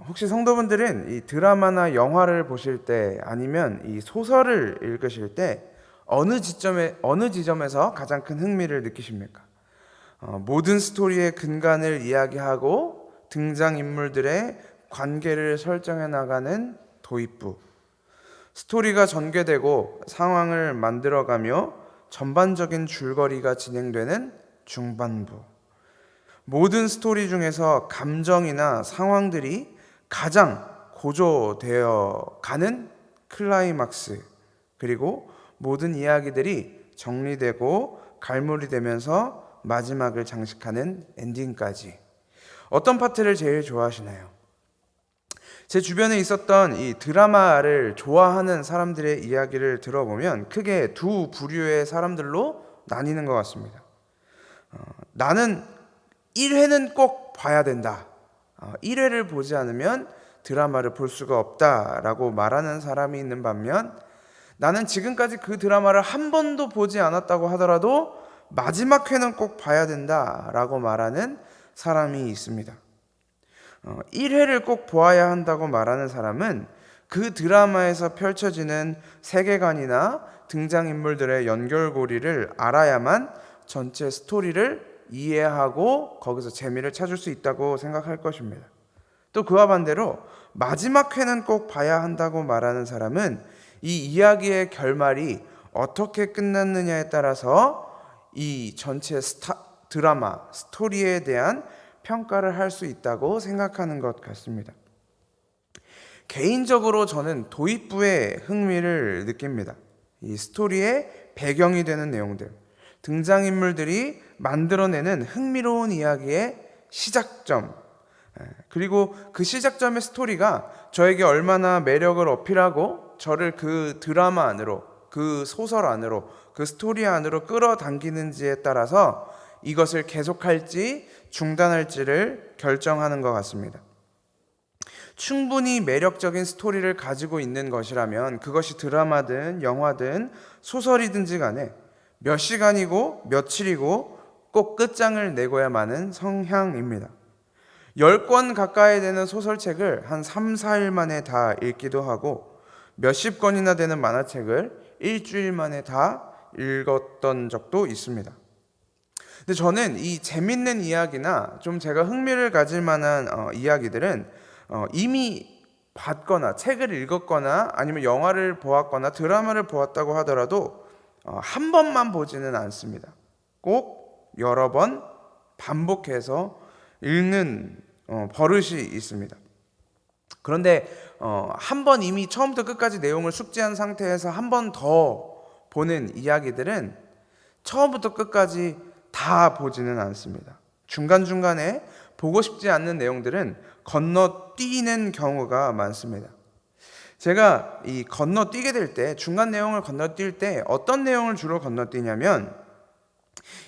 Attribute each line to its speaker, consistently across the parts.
Speaker 1: 혹시 성도분들은 이 드라마나 영화를 보실 때 아니면 이 소설을 읽으실 때 어느 지점에서 가장 큰 흥미를 느끼십니까? 모든 스토리의 근간을 이야기하고 등장인물들의 관계를 설정해 나가는 도입부, 스토리가 전개되고 상황을 만들어가며 전반적인 줄거리가 진행되는 중반부, 모든 스토리 중에서 감정이나 상황들이 가장 고조되어 가는 클라이막스, 그리고 모든 이야기들이 정리되고 갈무리 되면서 마지막을 장식하는 엔딩까지. 어떤 파트를 제일 좋아하시나요? 제 주변에 있었던 이 드라마를 좋아하는 사람들의 이야기를 들어보면 크게 두 부류의 사람들로 나뉘는 것 같습니다. 나는 1회는 꼭 봐야 된다. 1회를 보지 않으면 드라마를 볼 수가 없다라고 말하는 사람이 있는 반면, 나는 지금까지 그 드라마를 한 번도 보지 않았다고 하더라도 마지막 회는 꼭 봐야 된다라고 말하는 사람이 있습니다. 1회를 꼭 보아야 한다고 말하는 사람은 그 드라마에서 펼쳐지는 세계관이나 등장인물들의 연결고리를 알아야만 전체 스토리를 이해하고 거기서 재미를 찾을 수 있다고 생각할 것입니다. 또 그와 반대로 마지막 회는 꼭 봐야 한다고 말하는 사람은 이 이야기의 결말이 어떻게 끝났느냐에 따라서 이 전체 드라마, 스토리에 대한 평가를 할 수 있다고 생각하는 것 같습니다. 개인적으로 저는 도입부에 흥미를 느낍니다. 이 스토리의 배경이 되는 내용들, 등장인물들이 만들어내는 흥미로운 이야기의 시작점, 그리고 그 시작점의 스토리가 저에게 얼마나 매력을 어필하고 저를 그 드라마 안으로, 그 소설 안으로, 그 스토리 안으로 끌어당기는지에 따라서 이것을 계속할지 중단할지를 결정하는 것 같습니다. 충분히 매력적인 스토리를 가지고 있는 것이라면 그것이 드라마든 영화든 소설이든지 간에 몇 시간이고 며칠이고 꼭 끝장을 내고야 마는 성향입니다. 10권 가까이 되는 소설책을 한 3, 4일 만에 다 읽기도 하고 몇십 권이나 되는 만화책을 일주일 만에 다 읽었던 적도 있습니다. 근데 저는 이 재밌는 이야기나 좀 제가 흥미를 가질 만한 이야기들은 이미 봤거나 책을 읽었거나 아니면 영화를 보았거나 드라마를 보았다고 하더라도 한 번만 보지는 않습니다. 꼭 여러 번 반복해서 읽는 버릇이 있습니다. 그런데 한 번 이미 처음부터 끝까지 내용을 숙지한 상태에서 한 번 더 보는 이야기들은 처음부터 끝까지 다 보지는 않습니다. 중간중간에 보고 싶지 않는 내용들은 건너뛰는 경우가 많습니다. 제가 이 건너뛰게 될 때, 중간 내용을 건너뛸 때 어떤 내용을 주로 건너뛰냐면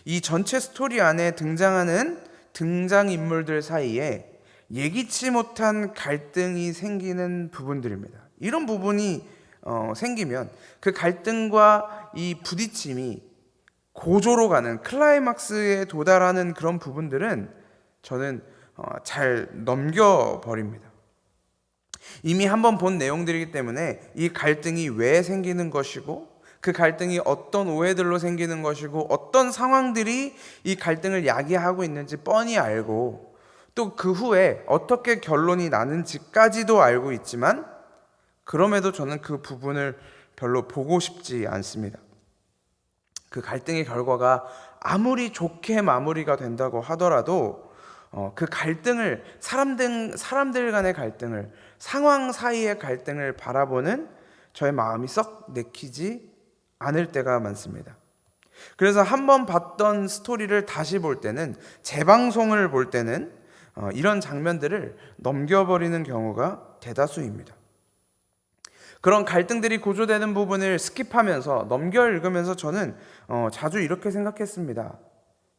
Speaker 1: 이 전체 스토리 안에 등장하는 등장인물들 사이에 예기치 못한 갈등이 생기는 부분들입니다. 이런 부분이 생기면 그 갈등과 이 부딪힘이 고조로 가는 클라이막스에 도달하는 그런 부분들은 저는 잘 넘겨버립니다. 이미 한번 본 내용들이기 때문에 이 갈등이 왜 생기는 것이고 그 갈등이 어떤 오해들로 생기는 것이고 어떤 상황들이 이 갈등을 야기하고 있는지 뻔히 알고 또 그 후에 어떻게 결론이 나는지까지도 알고 있지만 그럼에도 저는 그 부분을 별로 보고 싶지 않습니다. 그 갈등의 결과가 아무리 좋게 마무리가 된다고 하더라도 그 갈등을 사람들 간의 갈등을 상황 사이의 갈등을 바라보는 저의 마음이 썩 내키지 않을 때가 많습니다. 그래서 한번 봤던 스토리를 다시 볼 때는 재방송을 볼 때는 이런 장면들을 넘겨버리는 경우가 대다수입니다. 그런 갈등들이 고조되는 부분을 스킵하면서 넘겨 읽으면서 저는 자주 이렇게 생각했습니다.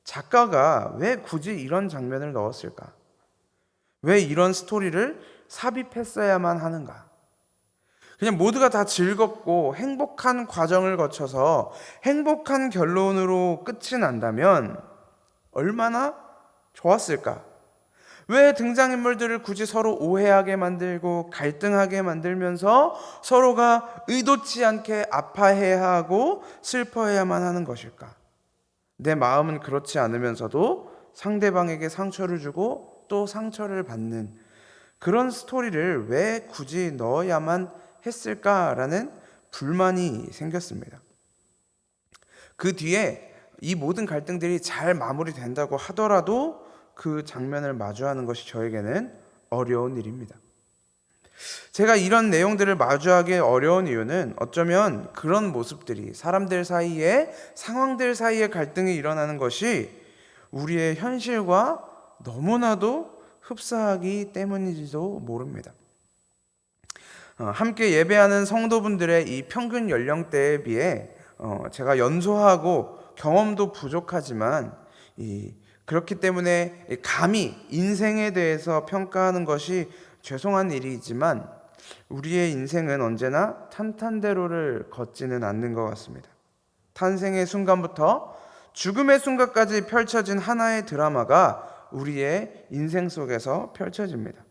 Speaker 1: 작가가 왜 굳이 이런 장면을 넣었을까? 왜 이런 스토리를 삽입했어야만 하는가? 그냥 모두가 다 즐겁고 행복한 과정을 거쳐서 행복한 결론으로 끝이 난다면 얼마나 좋았을까? 왜 등장인물들을 굳이 서로 오해하게 만들고 갈등하게 만들면서 서로가 의도치 않게 아파해야 하고 슬퍼해야만 하는 것일까? 내 마음은 그렇지 않으면서도 상대방에게 상처를 주고 또 상처를 받는 그런 스토리를 왜 굳이 넣어야만 했을까라는 불만이 생겼습니다. 그 뒤에 이 모든 갈등들이 잘 마무리된다고 하더라도 그 장면을 마주하는 것이 저에게는 어려운 일입니다. 제가 이런 내용들을 마주하기 어려운 이유는 어쩌면 그런 모습들이 사람들 사이에, 상황들 사이에 갈등이 일어나는 것이 우리의 현실과 너무나도 흡사하기 때문인지도 모릅니다. 함께 예배하는 성도분들의 이 평균 연령대에 비해 제가 연소하고 경험도 부족하지만 그렇기 때문에 감히 인생에 대해서 평가하는 것이 죄송한 일이지만 우리의 인생은 언제나 탄탄대로를 걷지는 않는 것 같습니다. 탄생의 순간부터 죽음의 순간까지 펼쳐진 하나의 드라마가 우리의 인생 속에서 펼쳐집니다.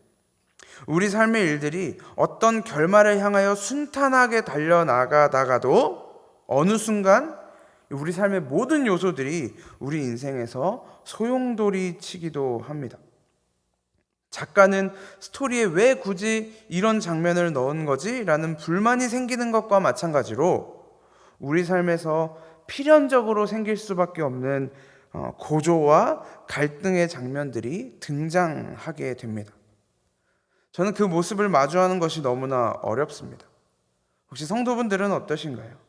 Speaker 1: 우리 삶의 일들이 어떤 결말을 향하여 순탄하게 달려나가다가도 어느 순간 우리 삶의 모든 요소들이 우리 인생에서 소용돌이 치기도 합니다. 작가는 스토리에 왜 굳이 이런 장면을 넣은 거지? 라는 불만이 생기는 것과 마찬가지로 우리 삶에서 필연적으로 생길 수밖에 없는 고조와 갈등의 장면들이 등장하게 됩니다. 저는 그 모습을 마주하는 것이 너무나 어렵습니다. 혹시 성도분들은 어떠신가요?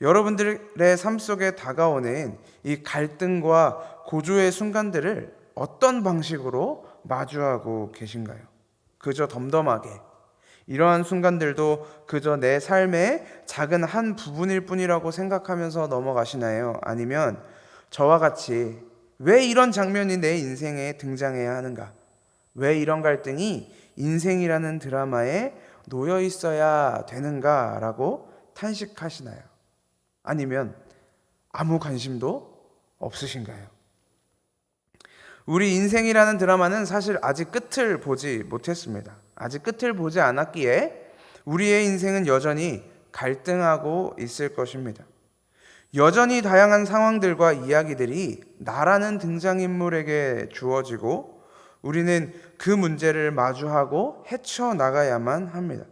Speaker 1: 여러분들의 삶 속에 다가오는 이 갈등과 고조의 순간들을 어떤 방식으로 마주하고 계신가요? 그저 덤덤하게 이러한 순간들도 그저 내 삶의 작은 한 부분일 뿐이라고 생각하면서 넘어가시나요? 아니면 저와 같이 왜 이런 장면이 내 인생에 등장해야 하는가? 왜 이런 갈등이 인생이라는 드라마에 놓여 있어야 되는가라고 탄식하시나요? 아니면 아무 관심도 없으신가요? 우리 인생이라는 드라마는 사실 아직 끝을 보지 못했습니다. 아직 끝을 보지 않았기에 우리의 인생은 여전히 갈등하고 있을 것입니다. 여전히 다양한 상황들과 이야기들이 나라는 등장인물에게 주어지고 우리는 그 문제를 마주하고 헤쳐나가야만 합니다.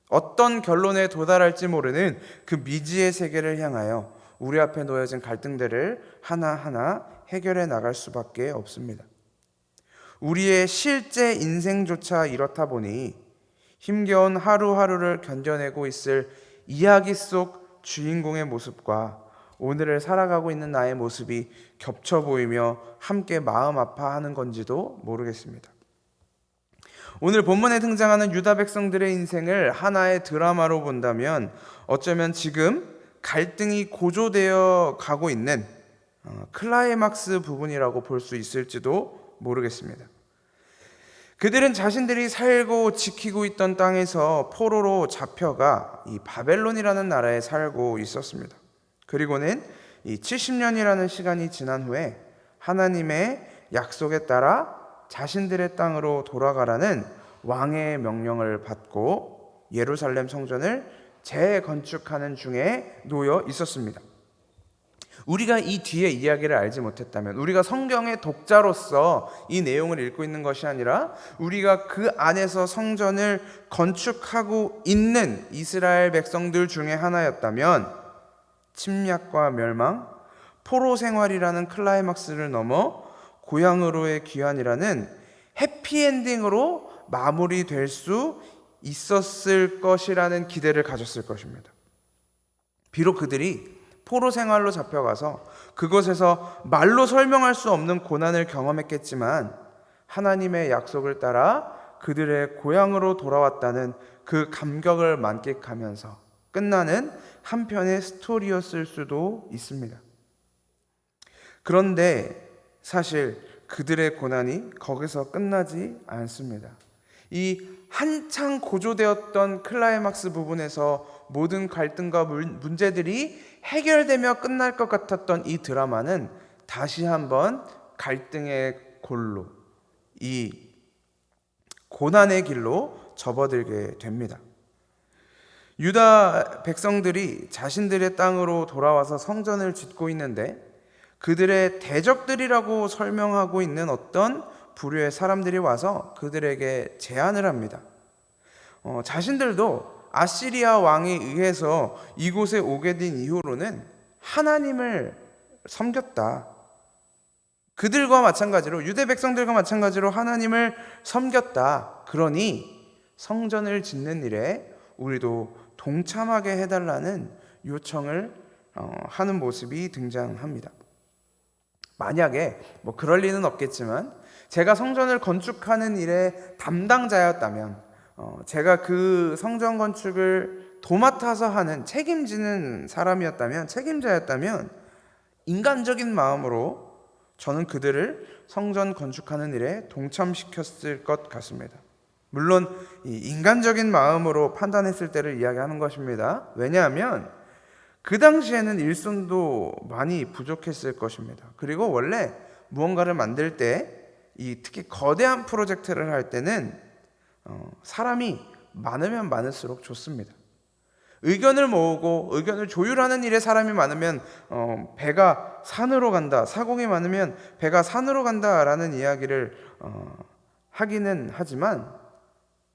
Speaker 1: 어떤 결론에 도달할지 모르는 그 미지의 세계를 향하여 우리 앞에 놓여진 갈등들을 하나하나 해결해 나갈 수밖에 없습니다. 우리의 실제 인생조차 이렇다 보니 힘겨운 하루하루를 견뎌내고 있을 이야기 속 주인공의 모습과 오늘을 살아가고 있는 나의 모습이 겹쳐 보이며 함께 마음 아파하는 건지도 모르겠습니다. 오늘 본문에 등장하는 유다 백성들의 인생을 하나의 드라마로 본다면 어쩌면 지금 갈등이 고조되어 가고 있는 클라이막스 부분이라고 볼 수 있을지도 모르겠습니다. 그들은 자신들이 살고 지키고 있던 땅에서 포로로 잡혀가 이 바벨론이라는 나라에 살고 있었습니다. 그리고는 이 70년이라는 시간이 지난 후에 하나님의 약속에 따라 자신들의 땅으로 돌아가라는 왕의 명령을 받고 예루살렘 성전을 재건축하는 중에 놓여 있었습니다. 우리가 이 뒤의 이야기를 알지 못했다면, 우리가 성경의 독자로서 이 내용을 읽고 있는 것이 아니라 우리가 그 안에서 성전을 건축하고 있는 이스라엘 백성들 중에 하나였다면 침략과 멸망, 포로 생활이라는 클라이막스를 넘어 고향으로의 귀환이라는 해피엔딩으로 마무리될 수 있었을 것이라는 기대를 가졌을 것입니다. 비록 그들이 포로 생활로 잡혀가서 그곳에서 말로 설명할 수 없는 고난을 경험했겠지만 하나님의 약속을 따라 그들의 고향으로 돌아왔다는 그 감격을 만끽하면서 끝나는 한편의 스토리였을 수도 있습니다. 그런데 사실 그들의 고난이 거기서 끝나지 않습니다. 이 한창 고조되었던 클라이막스 부분에서 모든 갈등과 문제들이 해결되며 끝날 것 같았던 이 드라마는 다시 한번 갈등의 골로, 이 고난의 길로 접어들게 됩니다. 유다 백성들이 자신들의 땅으로 돌아와서 성전을 짓고 있는데 그들의 대적들이라고 설명하고 있는 어떤 부류의 사람들이 와서 그들에게 제안을 합니다. 자신들도 아시리아 왕에 의해서 이곳에 오게 된 이후로는 하나님을 섬겼다. 그들과 마찬가지로, 유대 백성들과 마찬가지로 하나님을 섬겼다. 그러니 성전을 짓는 일에 우리도 동참하게 해달라는 요청을 하는 모습이 등장합니다. 만약에 그럴 리는 없겠지만 제가 성전을 건축하는 일의 담당자였다면, 제가 그 성전 건축을 도맡아서 하는 책임지는 책임자였다면 인간적인 마음으로 저는 그들을 성전 건축하는 일에 동참시켰을 것 같습니다. 물론 이 인간적인 마음으로 판단했을 때를 이야기하는 것입니다. 왜냐하면 그 당시에는 일손도 많이 부족했을 것입니다. 그리고 원래 무언가를 만들 때 특히 거대한 프로젝트를 할 때는 사람이 많으면 많을수록 좋습니다. 의견을 모으고 의견을 조율하는 일에 사람이 많으면 배가 산으로 간다, 사공이 많으면 배가 산으로 간다라는 이야기를 하기는 하지만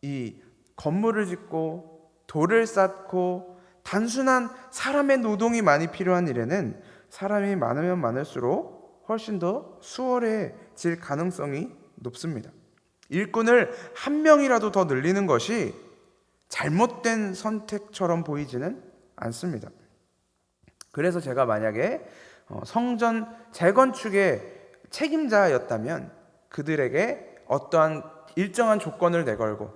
Speaker 1: 이 건물을 짓고 돌을 쌓고 단순한 사람의 노동이 많이 필요한 일에는 사람이 많으면 많을수록 훨씬 더 수월해질 가능성이 높습니다. 일꾼을 한 명이라도 더 늘리는 것이 잘못된 선택처럼 보이지는 않습니다. 그래서 제가 만약에 성전 재건축의 책임자였다면 그들에게 어떠한 일정한 조건을 내걸고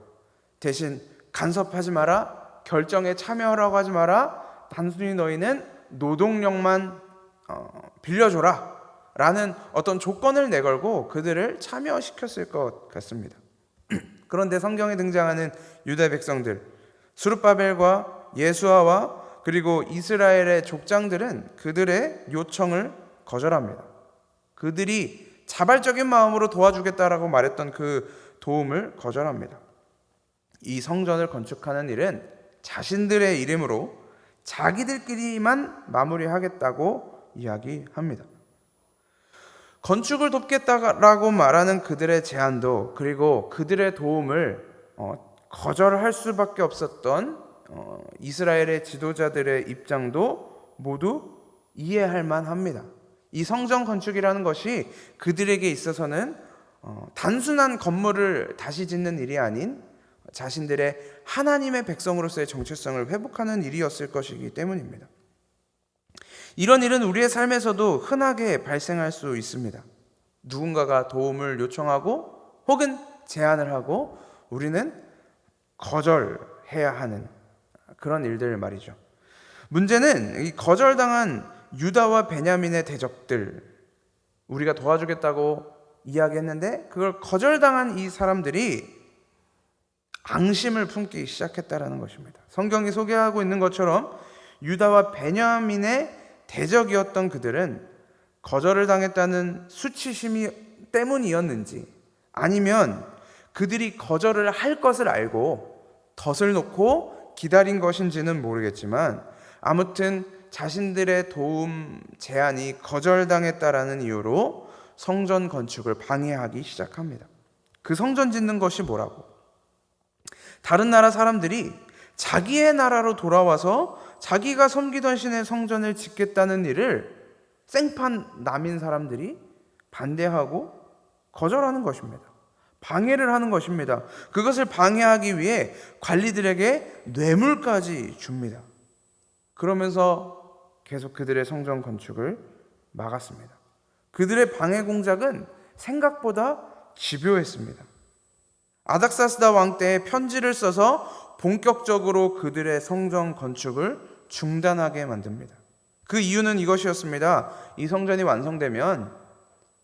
Speaker 1: 대신 간섭하지 마라, 결정에 참여하라고 하지 마라, 단순히 너희는 노동력만 빌려줘라 라는 어떤 조건을 내걸고 그들을 참여시켰을 것 같습니다. 그런데 성경에 등장하는 유다 백성들, 스룹바벨과 예수아와 그리고 이스라엘의 족장들은 그들의 요청을 거절합니다. 그들이 자발적인 마음으로 도와주겠다라고 말했던 그 도움을 거절합니다. 이 성전을 건축하는 일은 자신들의 이름으로 자기들끼리만 마무리하겠다고 이야기합니다. 건축을 돕겠다라고 말하는 그들의 제안도, 그리고 그들의 도움을 거절할 수밖에 없었던 이스라엘의 지도자들의 입장도 모두 이해할 만합니다. 이 성전 건축이라는 것이 그들에게 있어서는 단순한 건물을 다시 짓는 일이 아닌 자신들의 하나님의 백성으로서의 정체성을 회복하는 일이었을 것이기 때문입니다. 이런 일은 우리의 삶에서도 흔하게 발생할 수 있습니다. 누군가가 도움을 요청하고 혹은 제안을 하고 우리는 거절해야 하는 그런 일들 말이죠. 문제는 이 거절당한 유다와 베냐민의 대적들, 우리가 도와주겠다고 이야기했는데 그걸 거절당한 이 사람들이 앙심을 품기 시작했다라는 것입니다. 성경이 소개하고 있는 것처럼 유다와 베냐민의 대적이었던 그들은 거절을 당했다는 수치심 때문이었는지 아니면 그들이 거절을 할 것을 알고 덫을 놓고 기다린 것인지는 모르겠지만 아무튼 자신들의 도움 제안이 거절당했다라는 이유로 성전 건축을 방해하기 시작합니다. 그 성전 짓는 것이 뭐라고? 다른 나라 사람들이 자기의 나라로 돌아와서 자기가 섬기던 신의 성전을 짓겠다는 일을 생판 남인 사람들이 반대하고 거절하는 것입니다. 방해를 하는 것입니다. 그것을 방해하기 위해 관리들에게 뇌물까지 줍니다. 그러면서 계속 그들의 성전 건축을 막았습니다. 그들의 방해 공작은 생각보다 집요했습니다. 아닥사스다 왕 때에 편지를 써서 본격적으로 그들의 성전 건축을 중단하게 만듭니다. 그 이유는 이것이었습니다. 이 성전이 완성되면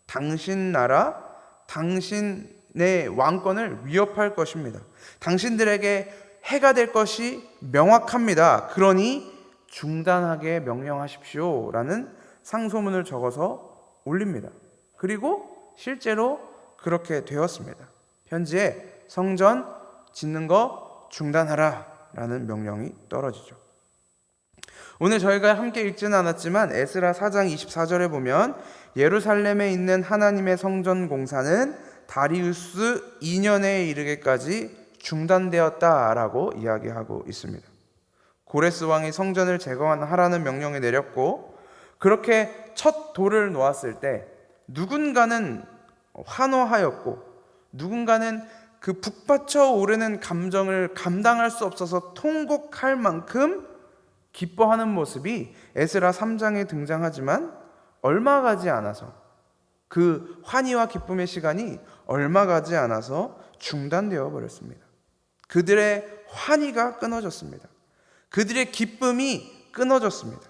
Speaker 1: 당신 나라, 당신의 왕권을 위협할 것입니다. 당신들에게 해가 될 것이 명확합니다. 그러니 중단하게 명령하십시오 라는 상소문을 적어서 올립니다. 그리고 실제로 그렇게 되었습니다. 현지에 성전 짓는 거 중단하라 라는 명령이 떨어지죠. 오늘 저희가 함께 읽지는 않았지만 에스라 4장 24절에 보면 예루살렘에 있는 하나님의 성전 공사는 다리우스 2년에 이르기까지 중단되었다라고 이야기하고 있습니다. 고레스 왕이 성전을 재건하라는 명령을 내렸고, 그렇게 첫 돌을 놓았을 때 누군가는 환호하였고 누군가는 그 북받쳐 오르는 감정을 감당할 수 없어서 통곡할 만큼 기뻐하는 모습이 에스라 3장에 등장하지만 얼마 가지 않아서, 그 환희와 기쁨의 시간이 얼마 가지 않아서 중단되어 버렸습니다. 그들의 환희가 끊어졌습니다. 그들의 기쁨이 끊어졌습니다.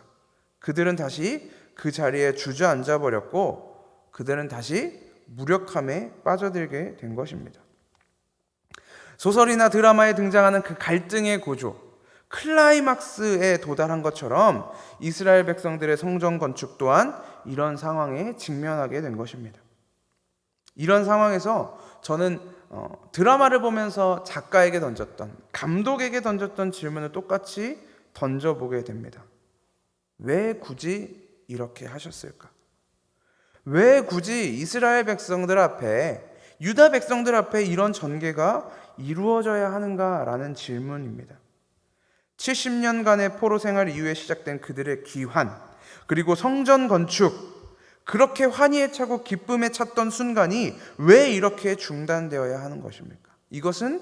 Speaker 1: 그들은 다시 그 자리에 주저앉아 버렸고, 그들은 다시 무력함에 빠져들게 된 것입니다. 소설이나 드라마에 등장하는 그 갈등의 구조, 클라이막스에 도달한 것처럼 이스라엘 백성들의 성전 건축 또한 이런 상황에 직면하게 된 것입니다. 이런 상황에서 저는 드라마를 보면서 작가에게 던졌던, 감독에게 던졌던 질문을 똑같이 던져보게 됩니다. 왜 굳이 이렇게 하셨을까? 왜 굳이 이스라엘 백성들 앞에, 유다 백성들 앞에 이런 전개가 이루어져야 하는가라는 질문입니다. 70년간의 포로 생활 이후에 시작된 그들의 귀환, 그리고 성전 건축, 그렇게 환희에 차고 기쁨에 찼던 순간이 왜 이렇게 중단되어야 하는 것입니까? 이것은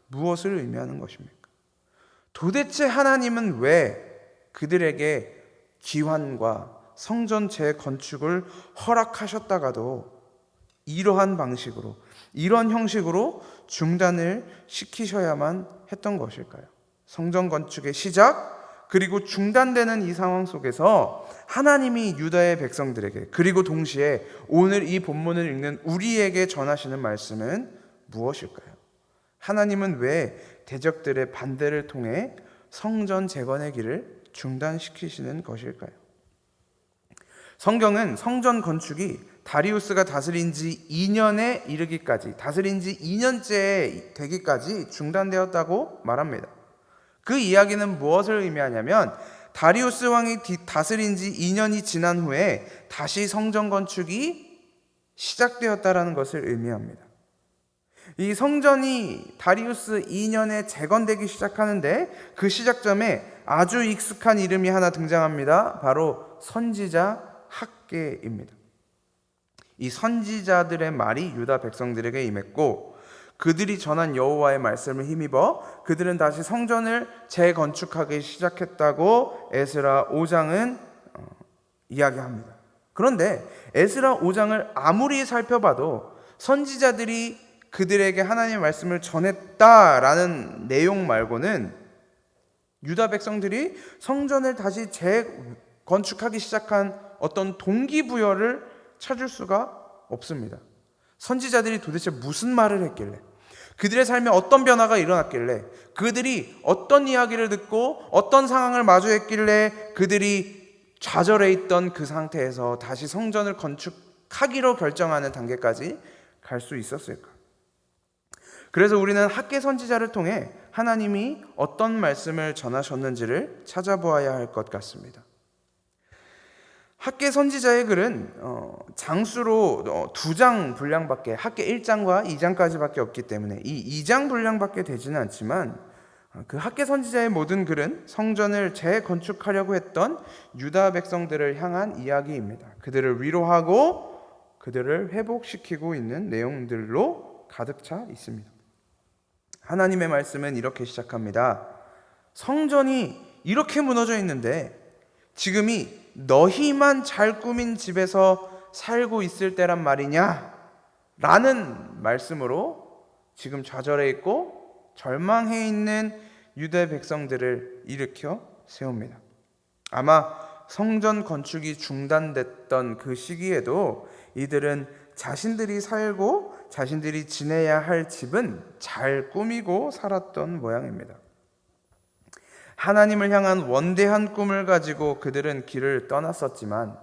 Speaker 1: 무엇을 의미하는 것입니까? 도대체 하나님은 왜 그들에게 귀환과 성전 재건축을 허락하셨다가도 이러한 방식으로, 이런 형식으로 중단을 시키셔야만 했던 것일까요? 성전 건축의 시작, 그리고 중단되는 이 상황 속에서 하나님이 유다의 백성들에게, 그리고 동시에 오늘 이 본문을 읽는 우리에게 전하시는 말씀은 무엇일까요? 하나님은 왜 대적들의 반대를 통해 성전 재건의 길을 중단시키시는 것일까요? 성경은 성전 건축이 다리우스가 다스린 지 2년에 이르기까지, 다스린 지 2년째 되기까지 중단되었다고 말합니다. 그 이야기는 무엇을 의미하냐면, 다리우스 왕이 다스린 지 2년이 지난 후에 다시 성전 건축이 시작되었다라는 것을 의미합니다. 이 성전이 다리우스 2년에 재건되기 시작하는데, 그 시작점에 아주 익숙한 이름이 하나 등장합니다. 바로 선지자 학개입니다. 이 선지자들의 말이 유다 백성들에게 임했고, 그들이 전한 여호와의 말씀을 힘입어 그들은 다시 성전을 재건축하기 시작했다고 에스라 5장은 이야기합니다. 그런데 에스라 5장을 아무리 살펴봐도 선지자들이 그들에게 하나님의 말씀을 전했다라는 내용 말고는 유다 백성들이 성전을 다시 재건축하기 시작한 어떤 동기부여를 찾을 수가 없습니다. 선지자들이 도대체 무슨 말을 했길래, 그들의 삶에 어떤 변화가 일어났길래, 그들이 어떤 이야기를 듣고 어떤 상황을 마주했길래 그들이 좌절해 있던 그 상태에서 다시 성전을 건축하기로 결정하는 단계까지 갈 수 있었을까? 그래서 우리는 학개 선지자를 통해 하나님이 어떤 말씀을 전하셨는지를 찾아보아야 할 것 같습니다. 학개 선지자의 글은 장수로 2장 분량밖에, 학개 1장과 2장까지밖에 없기 때문에 이 2장 분량밖에 되지는 않지만, 그 학개 선지자의 모든 글은 성전을 재건축하려고 했던 유다 백성들을 향한 이야기입니다. 그들을 위로하고 그들을 회복시키고 있는 내용들로 가득 차 있습니다. 하나님의 말씀은 이렇게 시작합니다. 성전이 이렇게 무너져 있는데 지금이 너희만 잘 꾸민 집에서 살고 있을 때란 말이냐? 라는 말씀으로 지금 좌절해 있고 절망해 있는 유대 백성들을 일으켜 세웁니다. 아마 성전 건축이 중단됐던 그 시기에도 이들은 자신들이 살고 자신들이 지내야 할 집은 잘 꾸미고 살았던 모양입니다. 하나님을 향한 원대한 꿈을 가지고 그들은 길을 떠났었지만,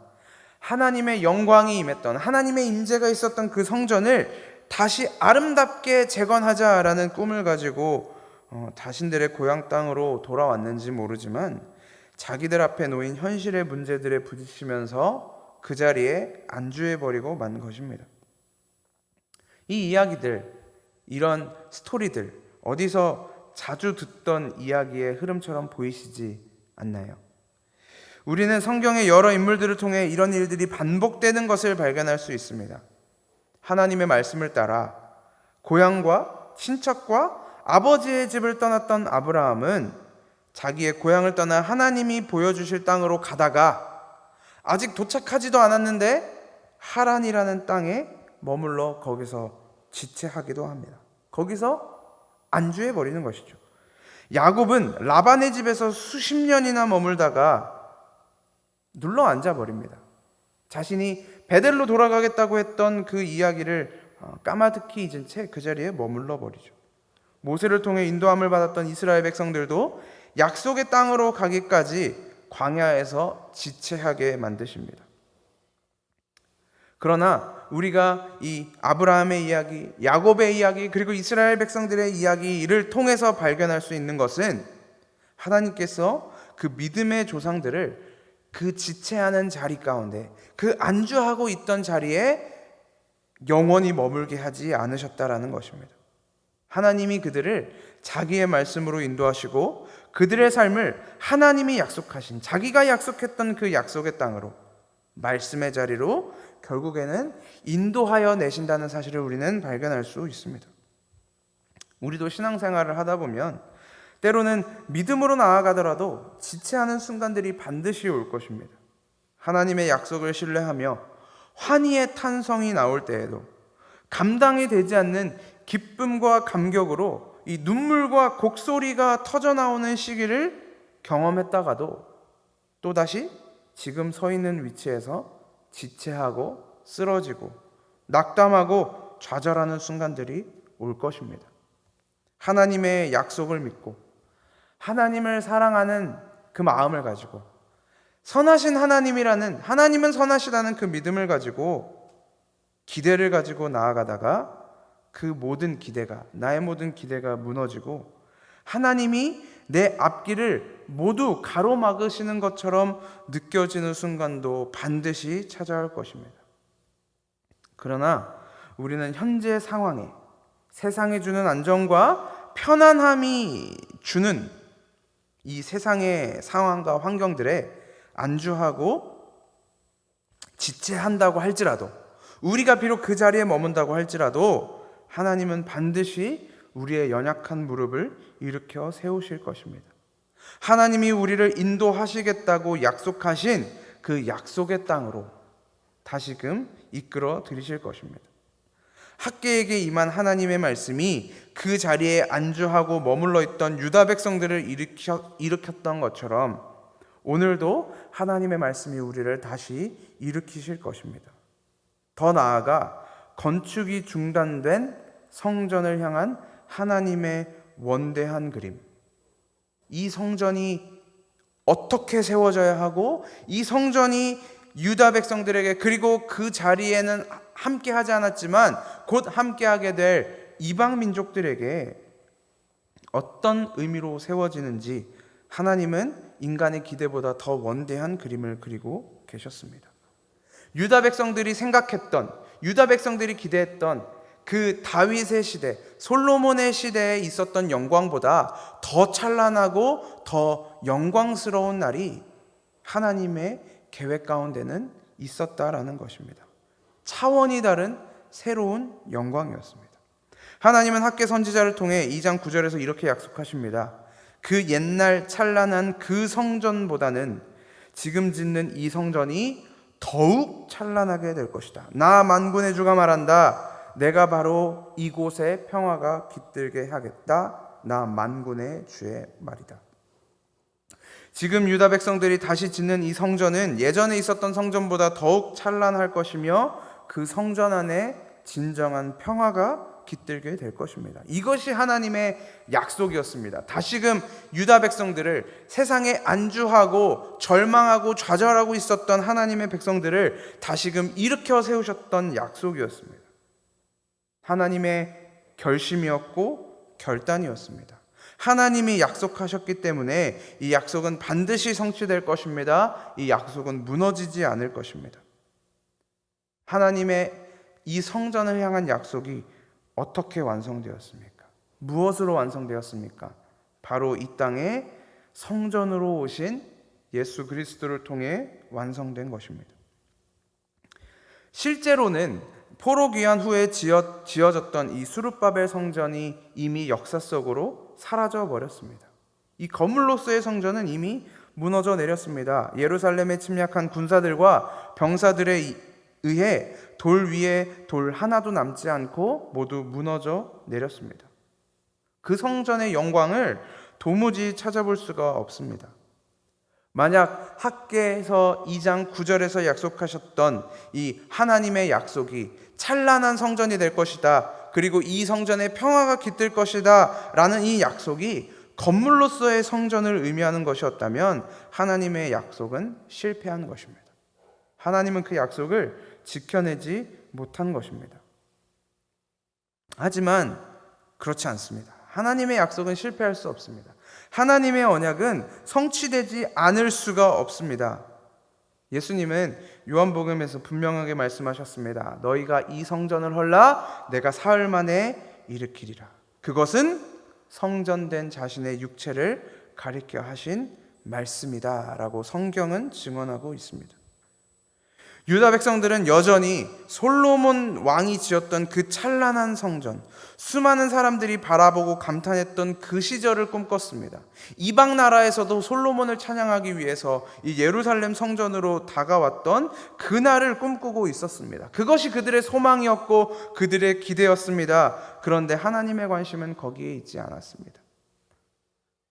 Speaker 1: 하나님의 영광이 임했던, 하나님의 임재가 있었던 그 성전을 다시 아름답게 재건하자라는 꿈을 가지고 자신들의 고향 땅으로 돌아왔는지 모르지만 자기들 앞에 놓인 현실의 문제들에 부딪히면서 그 자리에 안주해버리고 만 것입니다. 이 이야기들, 이런 스토리들, 어디서 자주 듣던 이야기의 흐름처럼 보이시지 않나요? 우리는 성경의 여러 인물들을 통해 이런 일들이 반복되는 것을 발견할 수 있습니다. 하나님의 말씀을 따라 고향과 친척과 아버지의 집을 떠났던 아브라함은 자기의 고향을 떠나 하나님이 보여주실 땅으로 가다가 아직 도착하지도 않았는데 하란이라는 땅에 머물러 거기서 지체하기도 합니다. 거기서 안주해버리는 것이죠. 야곱은 라반의 집에서 수십 년이나 머물다가 눌러 앉아버립니다. 자신이 베델로 돌아가겠다고 했던 그 이야기를 까마득히 잊은 채 그 자리에 머물러 버리죠. 모세를 통해 인도함을 받았던 이스라엘 백성들도 약속의 땅으로 가기까지 광야에서 지체하게 만드십니다. 그러나 우리가 이 아브라함의 이야기, 야곱의 이야기, 그리고 이스라엘 백성들의 이야기를 통해서 발견할 수 있는 것은 하나님께서 그 믿음의 조상들을 그 지체하는 자리 가운데, 그 안주하고 있던 자리에 영원히 머물게 하지 않으셨다라는 것입니다. 하나님이 그들을 자기의 말씀으로 인도하시고 그들의 삶을 하나님이 약속하신, 자기가 약속했던 그 약속의 땅으로, 말씀의 자리로 결국에는 인도하여 내신다는 사실을 우리는 발견할 수 있습니다. 우리도 신앙생활을 하다 보면 때로는 믿음으로 나아가더라도 지체하는 순간들이 반드시 올 것입니다. 하나님의 약속을 신뢰하며 환희의 탄성이 나올 때에도 감당이 되지 않는 기쁨과 감격으로 이 눈물과 곡소리가 터져나오는 시기를 경험했다가도 또다시 지금 서 있는 위치에서 지체하고 쓰러지고 낙담하고 좌절하는 순간들이 올 것입니다. 하나님의 약속을 믿고 하나님을 사랑하는 그 마음을 가지고 선하신 하나님은 선하시다는 그 믿음을 가지고 기대를 가지고 나아가다가 그 모든 기대가, 나의 모든 기대가 무너지고 하나님이 내 앞길을 모두 가로막으시는 것처럼 느껴지는 순간도 반드시 찾아올 것입니다. 그러나 우리는 현재 상황에, 세상이 주는 안정과 편안함이 주는 이 세상의 상황과 환경들에 안주하고 지체한다고 할지라도, 우리가 비록 그 자리에 머문다고 할지라도 하나님은 반드시 우리의 연약한 무릎을 일으켜 세우실 것입니다. 하나님이 우리를 인도하시겠다고 약속하신 그 약속의 땅으로 다시금 이끌어 들이실 것입니다. 학개에게 임한 하나님의 말씀이 그 자리에 안주하고 머물러 있던 유다 백성들을 일으켰던 것처럼 오늘도 하나님의 말씀이 우리를 다시 일으키실 것입니다. 더 나아가 건축이 중단된 성전을 향한 하나님의 원대한 그림, 이 성전이 어떻게 세워져야 하고 이 성전이 유다 백성들에게, 그리고 그 자리에는 함께 하지 않았지만 곧 함께하게 될 이방 민족들에게 어떤 의미로 세워지는지 하나님은 인간의 기대보다 더 원대한 그림을 그리고 계셨습니다. 유다 백성들이 생각했던, 유다 백성들이 기대했던 그 다윗의 시대, 솔로몬의 시대에 있었던 영광보다 더 찬란하고 더 영광스러운 날이 하나님의 계획 가운데는 있었다라는 것입니다. 차원이 다른 새로운 영광이었습니다. 하나님은 학개 선지자를 통해 2장 9절에서 이렇게 약속하십니다. 그 옛날 찬란한 그 성전보다는 지금 짓는 이 성전이 더욱 찬란하게 될 것이다. 나 만군의 주가 말한다. 내가 바로 이곳에 평화가 깃들게 하겠다. 나 만군의 주의 말이다. 지금 유다 백성들이 다시 짓는 이 성전은 예전에 있었던 성전보다 더욱 찬란할 것이며 그 성전 안에 진정한 평화가 깃들게 될 것입니다. 이것이 하나님의 약속이었습니다. 다시금 유다 백성들을, 세상에 안주하고 절망하고 좌절하고 있었던 하나님의 백성들을 다시금 일으켜 세우셨던 약속이었습니다. 하나님의 결심이었고 결단이었습니다. 하나님이 약속하셨기 때문에 이 약속은 반드시 성취될 것입니다. 이 약속은 무너지지 않을 것입니다. 하나님의 이 성전을 향한 약속이 어떻게 완성되었습니까? 무엇으로 완성되었습니까? 바로 이 땅에 성전으로 오신 예수 그리스도를 통해 완성된 것입니다. 실제로는 포로 귀환 후에 지어졌던 이 수룹바벨 성전이 이미 역사 속으로 사라져 버렸습니다. 이 거물로서의 성전은 이미 무너져 내렸습니다. 예루살렘에 침략한 군사들과 병사들에 의해 돌 위에 돌 하나도 남지 않고 모두 무너져 내렸습니다. 그 성전의 영광을 도무지 찾아볼 수가 없습니다. 만약 학개에서 2장 9절에서 약속하셨던 이 하나님의 약속이 찬란한 성전이 될 것이다, 그리고 이 성전에 평화가 깃들 것이다 라는 이 약속이 건물로서의 성전을 의미하는 것이었다면 하나님의 약속은 실패한 것입니다. 하나님은 그 약속을 지켜내지 못한 것입니다. 하지만 그렇지 않습니다. 하나님의 약속은 실패할 수 없습니다. 하나님의 언약은 성취되지 않을 수가 없습니다. 예수님은 요한복음에서 분명하게 말씀하셨습니다. 너희가 이 성전을 헐라 내가 사흘 만에 일으키리라. 그것은 성전된 자신의 육체를 가리켜 하신 말씀이다 라고 성경은 증언하고 있습니다. 유다 백성들은 여전히 솔로몬 왕이 지었던 그 찬란한 성전, 수많은 사람들이 바라보고 감탄했던 그 시절을 꿈꿨습니다. 이방 나라에서도 솔로몬을 찬양하기 위해서 이 예루살렘 성전으로 다가왔던 그날을 꿈꾸고 있었습니다. 그것이 그들의 소망이었고 그들의 기대였습니다. 그런데 하나님의 관심은 거기에 있지 않았습니다.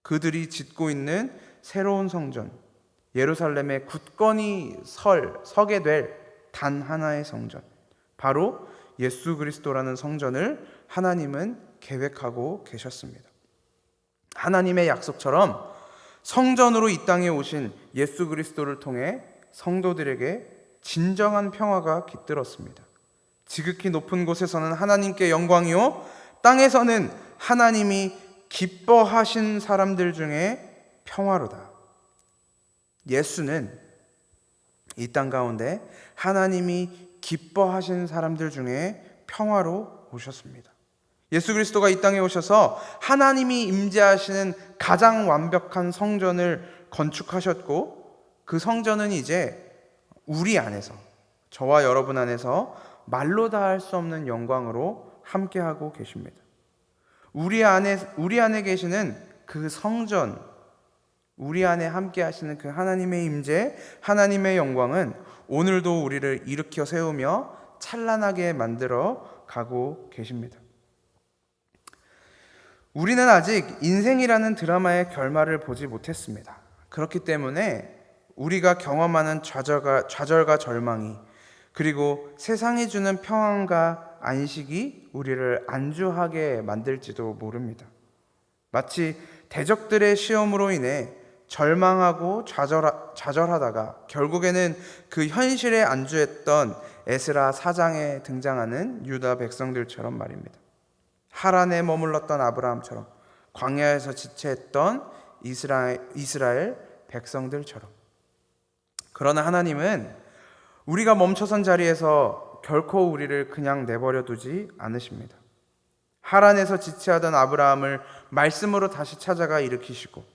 Speaker 1: 그들이 짓고 있는 새로운 성전, 예루살렘에 굳건히 서게 될 단 하나의 성전, 바로 예수 그리스도라는 성전을 하나님은 계획하고 계셨습니다. 하나님의 약속처럼 성전으로 이 땅에 오신 예수 그리스도를 통해 성도들에게 진정한 평화가 깃들었습니다. 지극히 높은 곳에서는 하나님께 영광이요, 땅에서는 하나님이 기뻐하신 사람들 중에 평화로다. 예수는 이 땅 가운데 하나님이 기뻐하신 사람들 중에 평화로 오셨습니다. 예수 그리스도가 이 땅에 오셔서 하나님이 임재하시는 가장 완벽한 성전을 건축하셨고, 그 성전은 이제 우리 안에서, 저와 여러분 안에서 말로 다 할 수 없는 영광으로 함께하고 계십니다. 우리 안에 계시는 그 성전, 우리 안에 함께 하시는 그 하나님의 임재, 하나님의 영광은 오늘도 우리를 일으켜 세우며 찬란하게 만들어 가고 계십니다. 우리는 아직 인생이라는 드라마의 결말을 보지 못했습니다. 그렇기 때문에 우리가 경험하는 좌절과 절망이, 그리고 세상이 주는 평안과 안식이 우리를 안주하게 만들지도 모릅니다. 마치 대적들의 시험으로 인해 절망하고 좌절하다가 결국에는 그 현실에 안주했던 에스라 4장에 등장하는 유다 백성들처럼 말입니다. 하란에 머물렀던 아브라함처럼, 광야에서 지체했던 이스라엘 백성들처럼. 그러나 하나님은 우리가 멈춰선 자리에서 결코 우리를 그냥 내버려 두지 않으십니다. 하란에서 지체하던 아브라함을 말씀으로 다시 찾아가 일으키시고,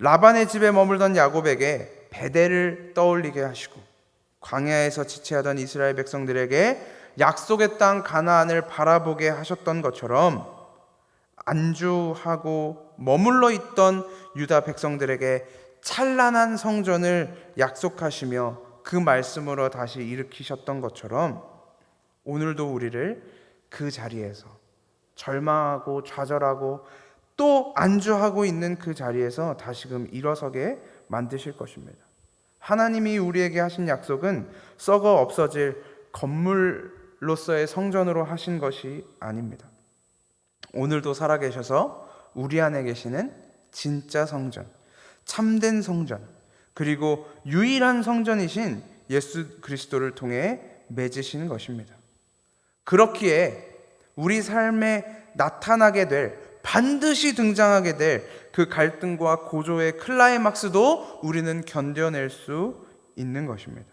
Speaker 1: 라반의 집에 머물던 야곱에게 베델을 떠올리게 하시고, 광야에서 지체하던 이스라엘 백성들에게 약속의 땅 가나안을 바라보게 하셨던 것처럼 안주하고 머물러 있던 유다 백성들에게 찬란한 성전을 약속하시며 그 말씀으로 다시 일으키셨던 것처럼 오늘도 우리를 그 자리에서 절망하고 좌절하고 또 안주하고 있는 그 자리에서 다시금 일어서게 만드실 것입니다. 하나님이 우리에게 하신 약속은 썩어 없어질 건물로서의 성전으로 하신 것이 아닙니다. 오늘도 살아계셔서 우리 안에 계시는 진짜 성전, 참된 성전, 그리고 유일한 성전이신 예수 그리스도를 통해 맺으신 것입니다. 그렇기에 우리 삶에 나타나게 될, 반드시 등장하게 될 그 갈등과 고조의 클라이막스도 우리는 견뎌낼 수 있는 것입니다.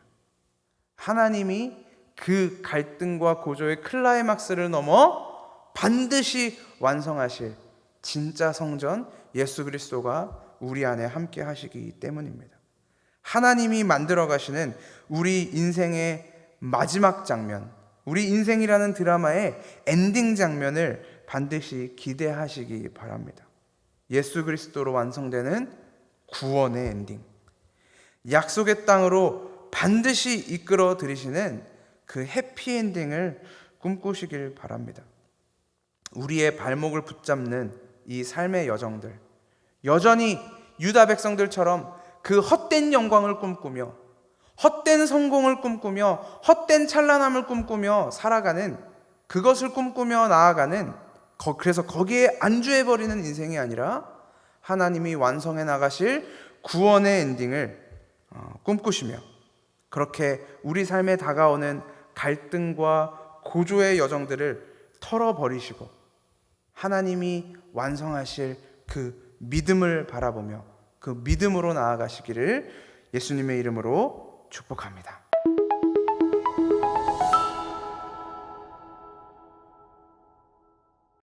Speaker 1: 하나님이 그 갈등과 고조의 클라이막스를 넘어 반드시 완성하실 진짜 성전 예수 그리스도가 우리 안에 함께 하시기 때문입니다. 하나님이 만들어 가시는 우리 인생의 마지막 장면, 우리 인생이라는 드라마의 엔딩 장면을 반드시 기대하시기 바랍니다. 예수 그리스도로 완성되는 구원의 엔딩, 약속의 땅으로 반드시 이끌어 들이시는 그 해피엔딩을 꿈꾸시길 바랍니다. 우리의 발목을 붙잡는 이 삶의 여정들, 여전히 유다 백성들처럼 그 헛된 영광을 꿈꾸며 헛된 성공을 꿈꾸며 헛된 찬란함을 꿈꾸며 살아가는, 그것을 꿈꾸며 나아가는, 그래서 거기에 안주해버리는 인생이 아니라 하나님이 완성해 나가실 구원의 엔딩을 꿈꾸시며, 그렇게 우리 삶에 다가오는 갈등과 고조의 여정들을 털어버리시고 하나님이 완성하실 그 믿음을 바라보며 그 믿음으로 나아가시기를 예수님의 이름으로 축복합니다.